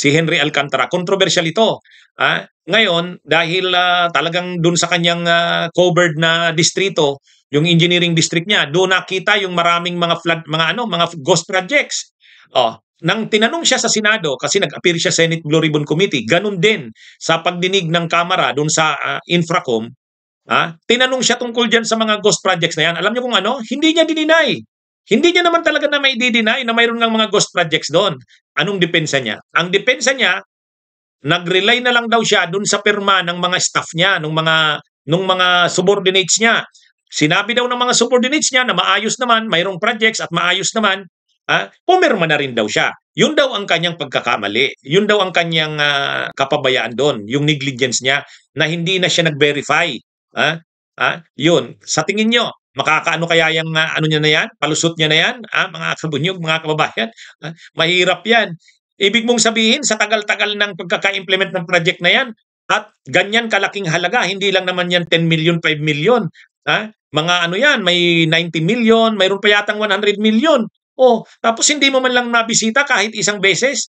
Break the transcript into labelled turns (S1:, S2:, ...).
S1: si Henry Alcantara. Controversial ito. Ngayon, dahil talagang dun sa kanyang covered na distrito, yung engineering district niya, doon nakita yung maraming mga flood, mga ghost projects. Nang tinanong siya sa Senado, kasi nag-appear siya sa Senate Blue Ribbon Committee, ganun din sa pagdinig ng Kamara doon sa Infracom, tinanong siya tungkol dyan sa mga ghost projects na yan. Alam niyo kung ano? Hindi niya dininay. Hindi niya naman talaga na may di-deny na mayroon ng mga ghost projects doon. Anong depensa niya? Ang depensa niya, nag-rely na lang daw siya doon sa pirma ng mga staff niya, nung mga subordinates niya. Sinabi daw ng mga subordinates niya na maayos naman, mayroong projects at maayos naman, pumirma na rin daw siya. Yun daw ang kanyang pagkakamali. Yun daw ang kanyang kapabayaan doon, yung negligence niya na hindi na siya nag-verify. Yun. Sa tingin nyo, makakaano kaya yung ano niya na yan? Palusot niya na yan? Mga kabunyog, mga kababayan? Mahirap yan. Ibig mong sabihin, sa tagal-tagal ng pagkaka-implement ng project na yan, at ganyan kalaking halaga, hindi lang naman yan 10 million, 5 million. Mga ano yan, may 90 million, mayroon pa yatang 100 million. Tapos hindi mo man lang mabisita kahit isang beses.